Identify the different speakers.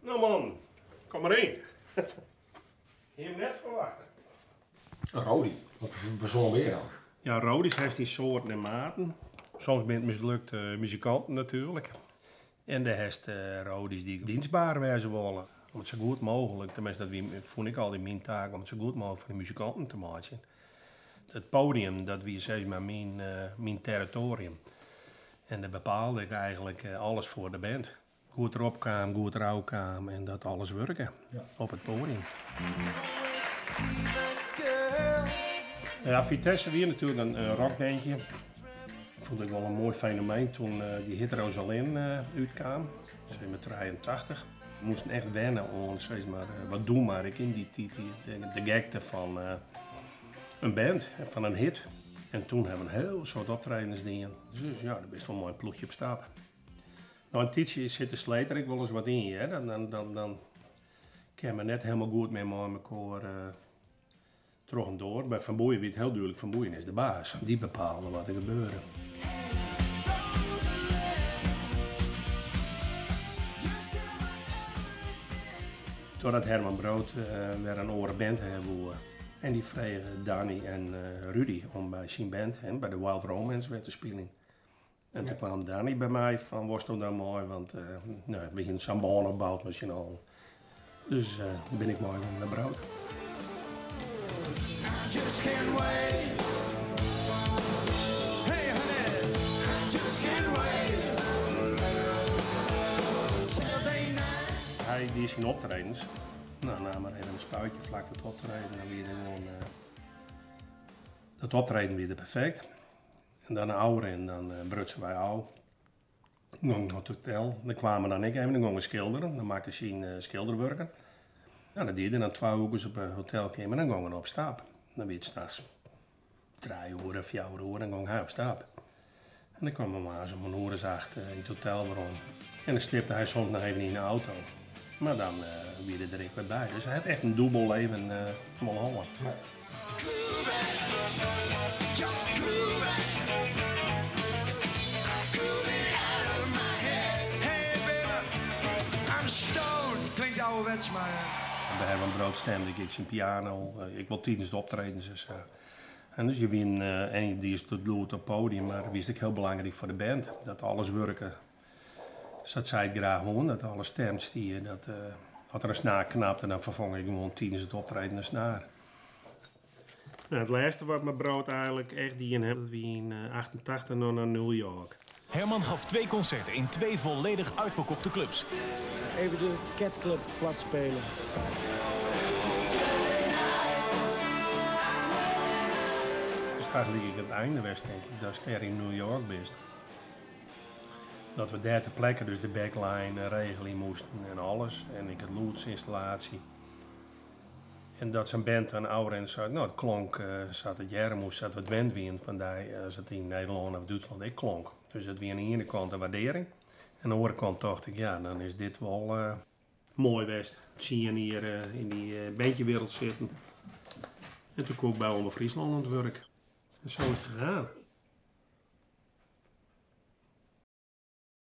Speaker 1: Nou man, kom maar in. Je hebt net verwachten.
Speaker 2: Een Rodi, wat verzonnen weer dan?
Speaker 1: Ja, Rodis heeft die soorten en maten. Soms ben het mislukt muzikanten natuurlijk. En de heeft Rodis die dienstbaar wezen willen. Om het zo goed mogelijk, tenminste dat vond ik altijd mijn taak, om het zo goed mogelijk voor de muzikanten te maken. Het podium, dat was zeg maar mijn territorium. En daar bepaalde ik eigenlijk alles voor de band. Goed erop kwam, goed eruit kwam en dat alles werken op het podium. Ja, Vitesse weer natuurlijk een rockbandje. Ik vond het wel een mooi fenomeen toen die hit Rosalind uitkwam. Zeg maar 83. We moesten echt wennen aan zeg maar, wat doen maar ik in die tijd. De gekte van een band, van een hit. En toen hebben we een heel soort optredens dingen. Dus ja, dat is best wel een mooi ploegje op stap. Nou, een tijdje zit de sleter ik wel eens wat in. Hè? Dan kan men net helemaal goed met elkaar terug en door. Bij Van Boeien weet het heel duidelijk, Van Boeien is de baas. Die bepalen wat er gebeurt. Doordat Herman Brood weer een oren band hebben. En die vregen Danny en Rudy om bij zijn band, hè, bij de Wild Romance, weer te spelen. En toen kwam Danny bij mij van, was toch dan mooi, want we hebben een sambon opgebouwd misschien al. Dus ben ik mooi naar Brood.
Speaker 3: Just can't wait. Hey honey, just can't wait. Saturday night.
Speaker 1: Hij die is in optredens. Nou, maar even een spuitje vlak voor het optreden. Dan weer gewoon dat optreden weer perfect. En dan een oude en dan brutsen wij ouw. Dan ging naar het hotel. Dan kwamen dan ik even, dan gingen schilderen. Dan maakten ze een schilderwerken. Nou, dat deden dan 2 weken op een hotel kwamen en dan gingen we op stap. Dan werd het s'nachts 3 uur, 4 uur en dan ging hij op stap. En dan kwam maar zo'n uur zacht in het hotel rond. En dan stipte hij soms nog even in de auto. Maar dan weer er direct weer bij. Dus hij had echt een dubbel leven van Holland. Ja.
Speaker 3: Klinkt ouderwets, maar...
Speaker 1: Bij Herman Brood stemde ik zijn piano. Ik wil tijdens de optredens. Dus, en dus je win en die is tot bloed op het podium. Maar dat wist ik heel belangrijk voor de band. Dat alles werken. Dus dat zei ik graag gewoon. Dat alles stemt stier. Dat had er een snaar knapte, dan vervang ik gewoon tijdens het optreden een snaar. Nou, het laatste wat mijn Brood eigenlijk echt die in hebben, dat we in 88 nog naar New York.
Speaker 4: Herman gaf 2 concerten in 2 volledig uitverkochte clubs.
Speaker 5: Even de Cat Club plat spelen.
Speaker 1: Dus daar liep ik het einde west, denk ik, dat je in New York bent. Dat we daar ter plekke dus de backline regelen moesten en alles. En ik het loodsinstallatie. En dat zijn band een oude en zo, nou het klonk, zat het Jermoes, zat het Wendwien van die, zat in Nederland of Duitsland, ik klonk. Dus het weer aan de ene kant een waardering. En aan de andere kant dacht ik, ja, dan is dit wel mooi west. Zie je hier in die bandjewereld zitten. En toen kwam ik bij Onder Friesland aan het werk. En zo is het gegaan.